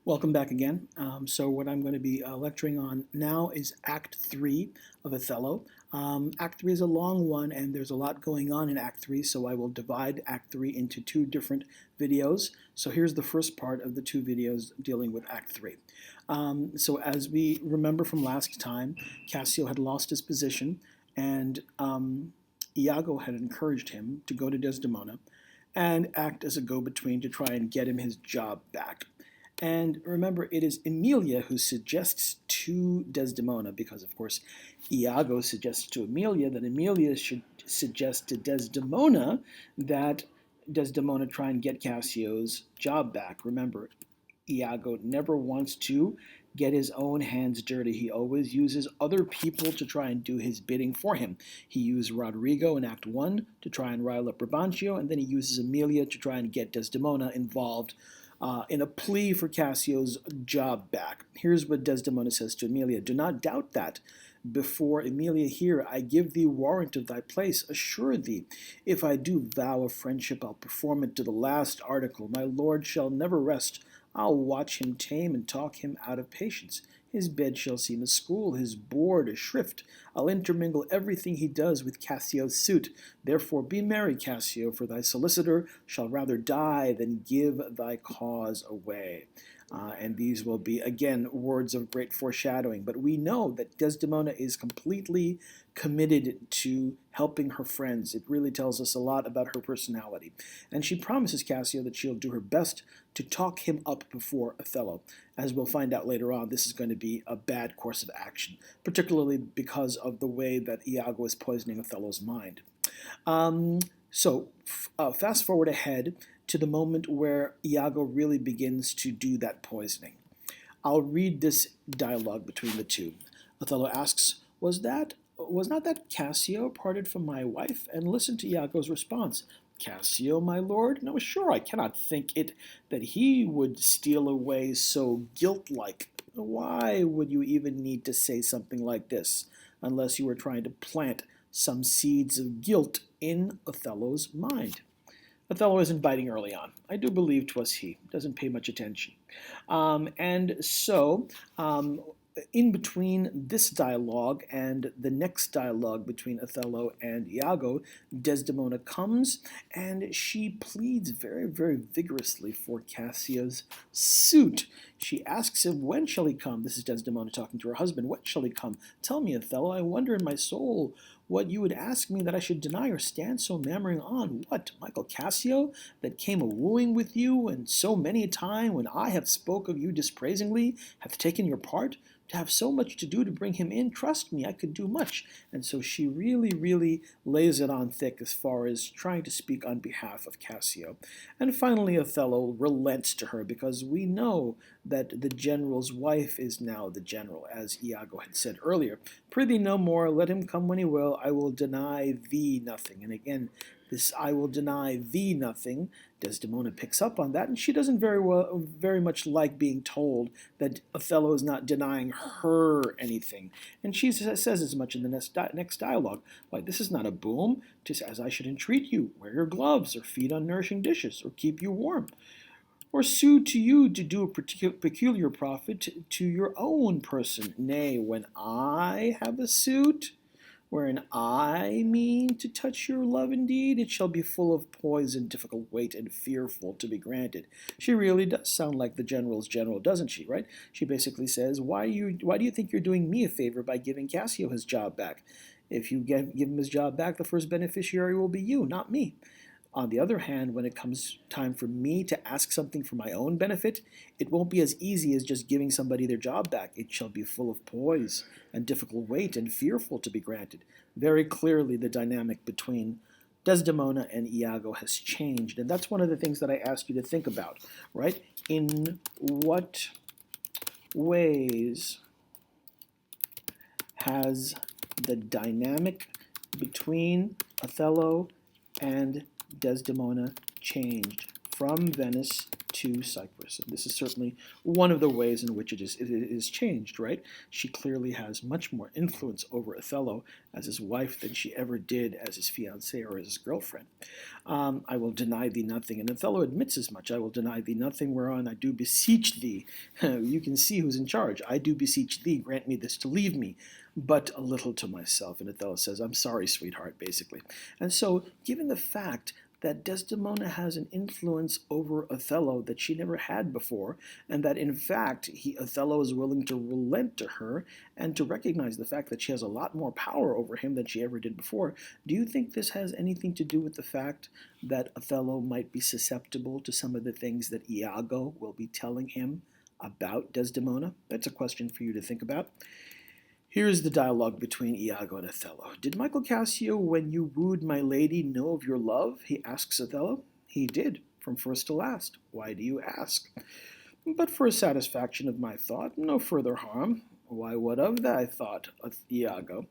Welcome back again. So what I'm going to be lecturing on now is Act 3 of Othello. Act 3 is a long one, and there's a lot going on in Act 3, so I will divide Act 3 into two different videos. So here's the first part of the two videos dealing with Act 3. So as we remember from last time, Cassio had lost his position, and Iago had encouraged him to go to Desdemona and act as a go-between to try and get him his job back. And remember, it is Emilia who suggests to Desdemona, because of course Iago suggests to Emilia that Emilia should suggest to Desdemona that Desdemona try and get Cassio's job back. Remember, Iago never wants to get his own hands dirty. He always uses other people to try and do his bidding for him. He used Roderigo in Act 1 to try and rile up Brabantio, and then he uses Emilia to try and get Desdemona involved in a plea for Cassio's job back. Here's what Desdemona says to Emilia: "Do not doubt that. Before Emilia here, I give thee warrant of thy place. Assure thee, if I do vow a friendship, I'll perform it to the last article. My lord shall never rest. I'll watch him tame and talk him out of patience. His bed shall seem a school, his board a shrift. I'll intermingle everything he does with Cassio's suit. Therefore be merry, Cassio, for thy solicitor shall rather die than give thy cause away." And these will be, again, words of great foreshadowing. But we know that Desdemona is completely committed to helping her friends. It really tells us a lot about her personality. And she promises Cassio that she'll do her best to talk him up before Othello. As we'll find out later on, this is going to be a bad course of action, particularly because of the way that Iago is poisoning Othello's mind. Fast forward ahead to the moment where Iago really begins to do that poisoning. I'll read this dialogue between the two. Othello asks, was not that Cassio parted from my wife? And listen to Iago's response. Cassio, my lord? No, sure, I cannot think it that he would steal away so guilt-like. Why would you even need to say something like this, unless you were trying to plant some seeds of guilt in Othello's mind? Othello isn't biting early on. I do believe 'twas he. Doesn't pay much attention. In between this dialogue and the next dialogue between Othello and Iago, Desdemona comes and she pleads very, very vigorously for Cassio's suit. She asks him, when shall he come? This is Desdemona talking to her husband. When shall he come? Tell me, Othello, I wonder in my soul what you would ask me that I should deny or stand so mammering on. What, Michael Cassio, that came a-wooing with you, and so many a time when I have spoke of you dispraisingly, hath taken your part? To have so much to do to bring him in, trust me, I could do much. And so she really, really lays it on thick as far as trying to speak on behalf of Cassio. And finally, Othello relents to her, because we know that the general's wife is now the general, as Iago had said earlier. Prithee no more, let him come when he will, I will deny thee nothing. And again, this I will deny thee nothing, Desdemona picks up on that, and she doesn't very much like being told that Othello is not denying her anything. And she says as much in the next dialogue. Like, this is not a boom, 'tis as I should entreat you, wear your gloves, or feed on nourishing dishes, or keep you warm, or sue to you to do a peculiar profit to your own person. Nay, when I have a suit, wherein I mean to touch your love indeed, it shall be full of poison, difficult weight, and fearful to be granted. She really does sound like the general's general, doesn't she, right? She basically says, why do you think you're doing me a favor by giving Cassio his job back? If you give him his job back, the first beneficiary will be you, not me. On the other hand, when it comes time for me to ask something for my own benefit, it won't be as easy as just giving somebody their job back. It shall be full of poise and difficult weight and fearful to be granted. Very clearly, the dynamic between Desdemona and Iago has changed, and that's one of the things that I asked you to think about, right? In what ways has the dynamic between Othello and Desdemona changed from Venice to Cyprus. And this is certainly one of the ways in which it is changed, right? She clearly has much more influence over Othello as his wife than she ever did as his fiancée or as his girlfriend. I will deny thee nothing, and Othello admits as much. I will deny thee nothing, whereon I do beseech thee. You can see who's in charge. I do beseech thee, grant me this to leave me, but a little to myself. And Othello says, I'm sorry, sweetheart, basically. And so, given the fact that Desdemona has an influence over Othello that she never had before, and that in fact Othello is willing to relent to her and to recognize the fact that she has a lot more power over him than she ever did before, do you think this has anything to do with the fact that Othello might be susceptible to some of the things that Iago will be telling him about Desdemona? That's a question for you to think about. Here is the dialogue between Iago and Othello. Did Michael Cassio, when you wooed my lady, know of your love? He asks Othello. He did, from first to last. Why do you ask? But for a satisfaction of my thought, no further harm. Why, what of thy thought, Iago?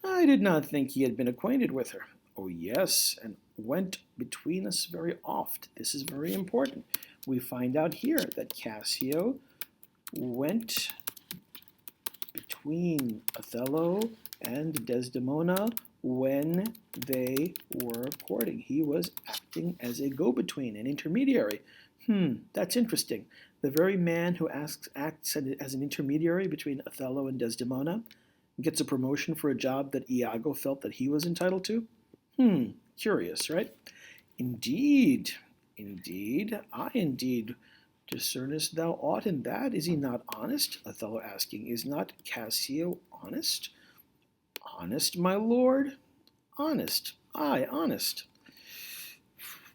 I did not think he had been acquainted with her. Oh, yes, and went between us very oft. This is very important. We find out here that Cassio went between Othello and Desdemona when they were courting. He was acting as a go-between, an intermediary. That's interesting. The very man who acts as an intermediary between Othello and Desdemona gets a promotion for a job that Iago felt that he was entitled to? Curious, right? Indeed, indeed. Discernest thou aught in that? Is he not honest? Othello asking, is not Cassio honest? Honest, my lord? Honest, aye, honest.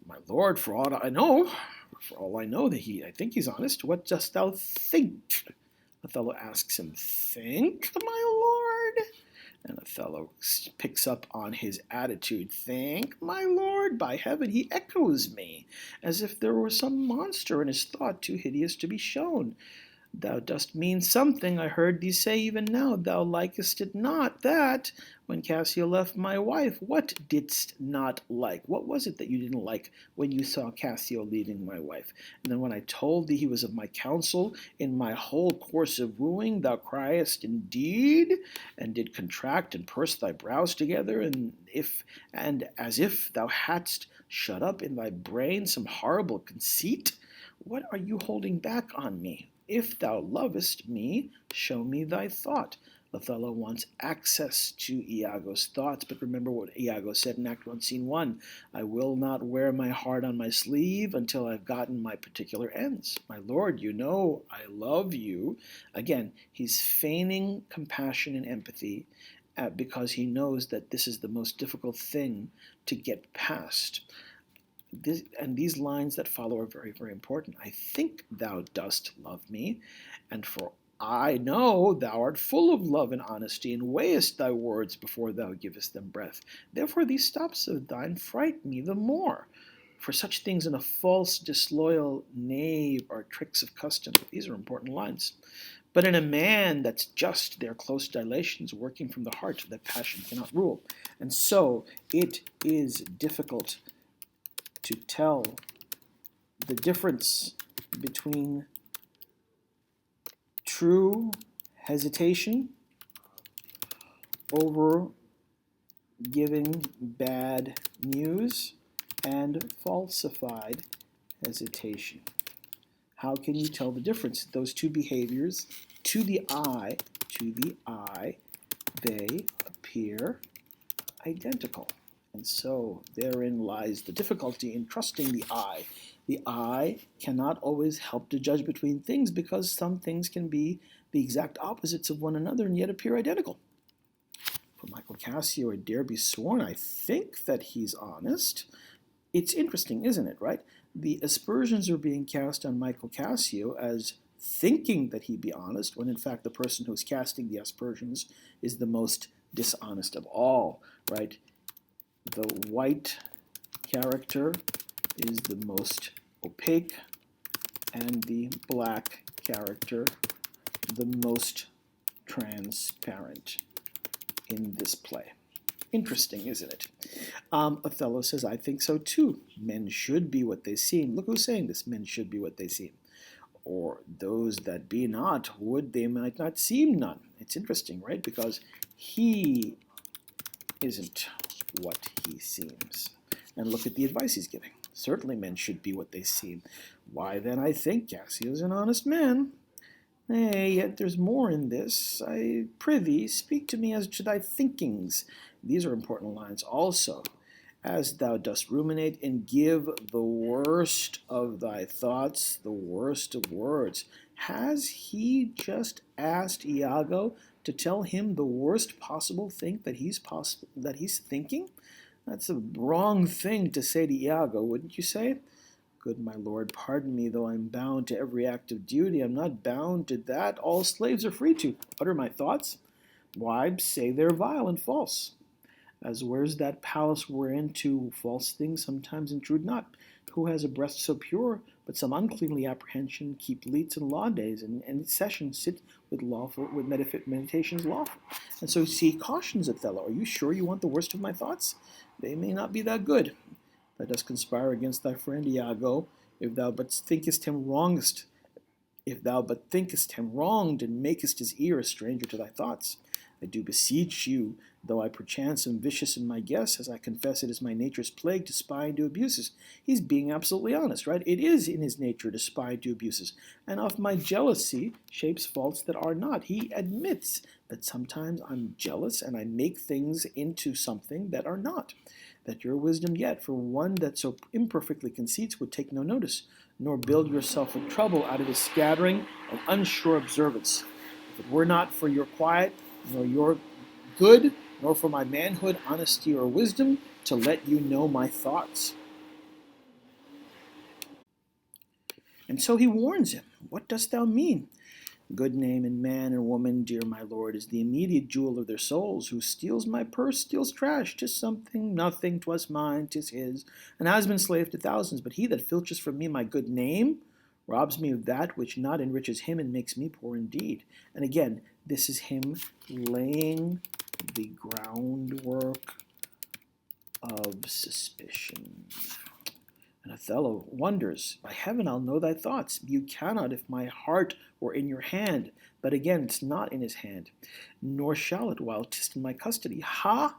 My lord, for all I know, I think he's honest. What dost thou think? Othello asks him, think, my lord? And Othello picks up on his attitude. Think, my lord, by heaven, he echoes me, as if there were some monster in his thought too hideous to be shown. Thou dost mean something, I heard thee say even now. Thou likest it not, that, when Cassio left my wife. What didst not like? What was it that you didn't like when you saw Cassio leaving my wife? And then when I told thee he was of my counsel, in my whole course of wooing, thou criest indeed, and did contract and purse thy brows together, and as if thou hadst shut up in thy brain some horrible conceit. What are you holding back on me? If thou lovest me, show me thy thought. Othello wants access to Iago's thoughts, but remember what Iago said in Act 1, Scene 1. I will not wear my heart on my sleeve until I've gotten my particular ends. My lord, you know I love you. Again, he's feigning compassion and empathy because he knows that this is the most difficult thing to get past. These lines that follow are very, very important. I think thou dost love me, and for I know thou art full of love and honesty, and weighest thy words before thou givest them breath. Therefore these stops of thine fright me the more. For such things in a false, disloyal knave are tricks of custom. These are important lines. But in a man that's just, their close dilations working from the heart that passion cannot rule. And so it is difficult to tell the difference between true hesitation over giving bad news and falsified hesitation. How can you tell the difference? Those two behaviors, to the eye, they appear identical. And so therein lies the difficulty in trusting the eye. The eye cannot always help to judge between things because some things can be the exact opposites of one another and yet appear identical. For Michael Cassio, I dare be sworn, I think that he's honest. It's interesting, isn't it, right? The aspersions are being cast on Michael Cassio as thinking that he be honest, when in fact the person who's casting the aspersions is the most dishonest of all, right? The white character is the most opaque, and the black character the most transparent in this play. Interesting, isn't it? Othello says, I think so too. Men should be what they seem. Look who's saying this. Men should be what they seem. Or those that be not, would they might not seem none. It's interesting, right? Because he isn't what he seems. And look at the advice he's giving. Certainly men should be what they seem. Why then I think Cassio's an honest man. Nay, yet there's more in this. I prithee, speak to me as to thy thinkings. These are important lines also. As thou dost ruminate and give the worst of thy thoughts, the worst of words. Has he just asked Iago to tell him the worst possible thing that he's thinking? That's a wrong thing to say to Iago, wouldn't you say? Good my lord, pardon me, though I'm bound to every act of duty. I'm not bound to that. All slaves are free to utter my thoughts. Why, say they're vile and false. As where's that palace whereinto false things sometimes intrude not? Who has a breast so pure, but some uncleanly apprehension keep leets and law days, and sessions sit with meditations lawful. And so he cautions Othello, are you sure you want the worst of my thoughts? They may not be that good. Thou dost conspire against thy friend Iago, if thou but thinkest him wrongest, if thou but thinkest him wronged, and makest his ear a stranger to thy thoughts. I do beseech you, though I perchance am vicious in my guess, as I confess it is my nature's plague to spy and do abuses. He's being absolutely honest, right? It is in his nature to spy and do abuses, and of my jealousy shapes faults that are not. He admits that sometimes I'm jealous and I make things into something that are not. That your wisdom yet, for one that so imperfectly conceits, would take no notice, nor build yourself a trouble out of his scattering and unsure observance. If it were not for your quiet, nor your good, nor for my manhood, honesty, or wisdom, to let you know my thoughts. And so he warns him, what dost thou mean? Good name in man and woman, dear my lord, is the immediate jewel of their souls. Who steals my purse steals trash. 'Tis something, nothing, 'twas mine, 'tis his, and has been slave to thousands. But he that filches from me my good name robs me of that which not enriches him and makes me poor indeed. And again, this is him laying the groundwork of suspicion. And Othello wonders, by heaven, I'll know thy thoughts. You cannot if my heart were in your hand. But again, it's not in his hand. Nor shall it while 'tis in my custody. Ha!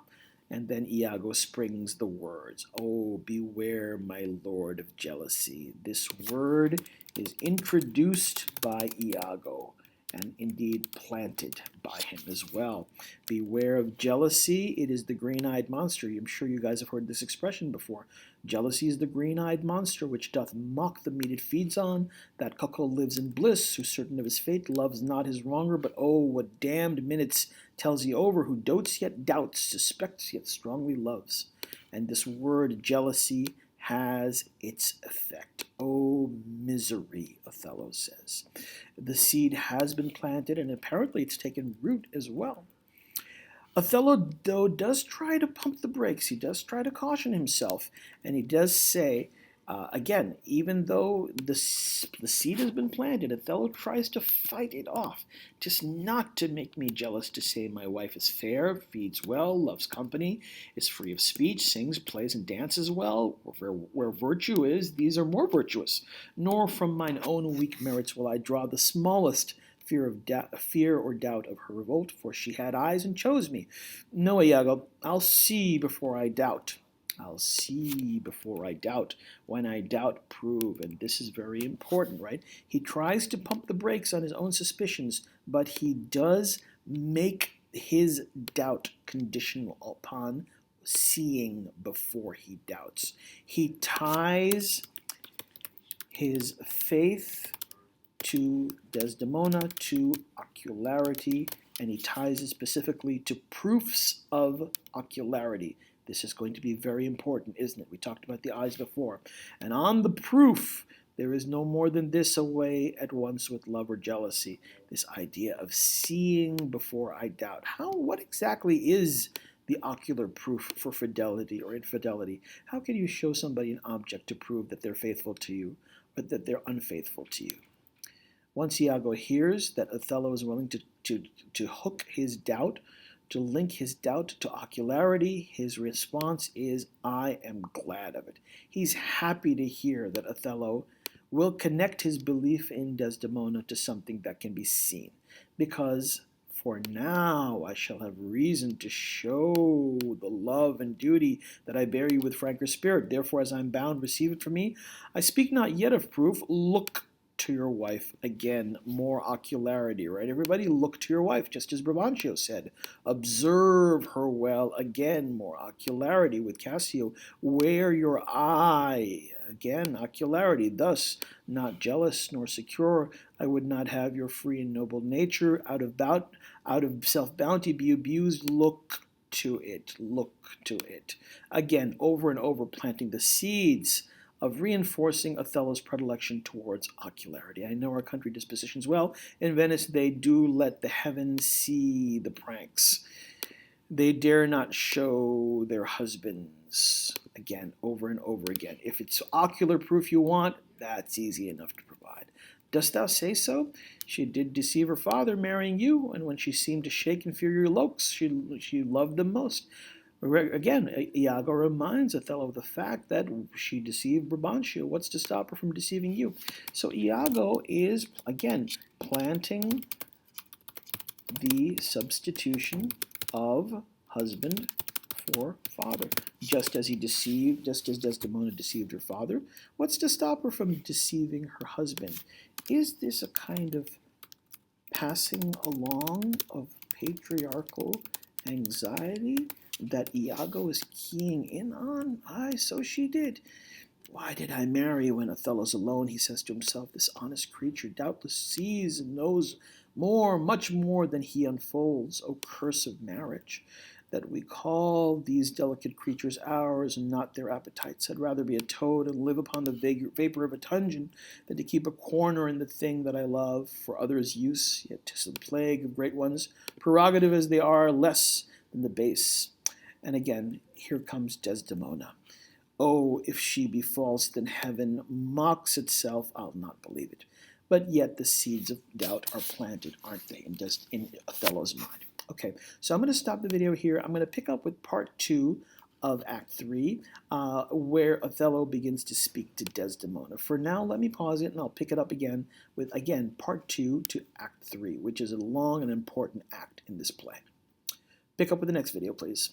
And then Iago springs the words. Oh, beware, my lord of jealousy. This word is introduced by Iago, and indeed planted by him as well. Beware of jealousy. It is the green-eyed monster. I'm sure you guys have heard this expression before. Jealousy is the green-eyed monster which doth mock the meat it feeds on. That cuckold lives in bliss, who certain of his fate loves not his wronger, but oh, what damned minutes tells he over, who dotes yet doubts, suspects yet strongly loves. And this word jealousy has its effect. Oh, misery, Othello says. The seed has been planted, and apparently it's taken root as well. Othello, though, does try to pump the brakes. He does try to caution himself, and he does say, again, even though the seed has been planted, Othello tries to fight it off, just not to make me jealous, to say my wife is fair, feeds well, loves company, is free of speech, sings, plays, and dances well. Where virtue is, these are more virtuous. Nor from mine own weak merits will I draw the smallest fear or doubt of her revolt, for she had eyes and chose me. No, Iago, I'll see before I doubt. I'll see before I doubt. When I doubt, prove. And this is very important, right? He tries to pump the brakes on his own suspicions, but he does make his doubt conditional upon seeing before he doubts. He ties his faith to Desdemona, to ocularity, and he ties it specifically to proofs of ocularity. This is going to be very important, isn't it? We talked about the eyes before. And on the proof, there is no more than this away at once with love or jealousy. This idea of seeing before I doubt. What exactly is the ocular proof for fidelity or infidelity? How can you show somebody an object to prove that they're faithful to you, but that they're unfaithful to you? Once Iago hears that Othello is willing to hook his doubt to link his doubt to ocularity, his response is, I am glad of it. He's happy to hear that Othello will connect his belief in Desdemona to something that can be seen, because for now I shall have reason to show the love and duty that I bear you with franker spirit. Therefore, as I am bound, receive it from me. I speak not yet of proof. Look to your wife. Again, more ocularity, right? Everybody look to your wife, just as Brabantio said. Observe her well. Again, more ocularity with Cassio. Wear your eye. Again, ocularity. Thus, not jealous nor secure, I would not have your free and noble nature out of self-bounty be abused. Look to it. Look to it. Again, over and over, planting the seeds of reinforcing Othello's predilection towards ocularity. I know our country dispositions well. In Venice, they do let the heavens see the pranks. They dare not show their husbands. Again, over and over again. If it's ocular proof you want, that's easy enough to provide. Dost thou say so? She did deceive her father, marrying you, and when she seemed to shake inferior looks, she loved them most. Again, Iago reminds Othello of the fact that she deceived Brabantio. What's to stop her from deceiving you? So Iago is, again, planting the substitution of husband for father. Just as Desdemona deceived her father, what's to stop her from deceiving her husband? Is this a kind of passing along of patriarchal anxiety that Iago is keying in on? Aye, so she did. Why did I marry when Othello's alone? He says to himself. This honest creature doubtless sees and knows more, much more than he unfolds. O curse of marriage, that we call these delicate creatures ours and not their appetites. I'd rather be a toad and live upon the vapor of a dungeon than to keep a corner in the thing that I love for others' use. Yet 'tis the plague of great ones, prerogative as they are, less than the base. And again, here comes Desdemona. Oh, if she be false, then heaven mocks itself. I'll not believe it. But yet the seeds of doubt are planted, aren't they, in Othello's mind? Okay, so I'm going to stop the video here. I'm going to pick up with part 2 of Act 3, where Othello begins to speak to Desdemona. For now, let me pause it, and I'll pick it up again with, again, part 2 to Act 3, which is a long and important act in this play. Pick up with the next video, please.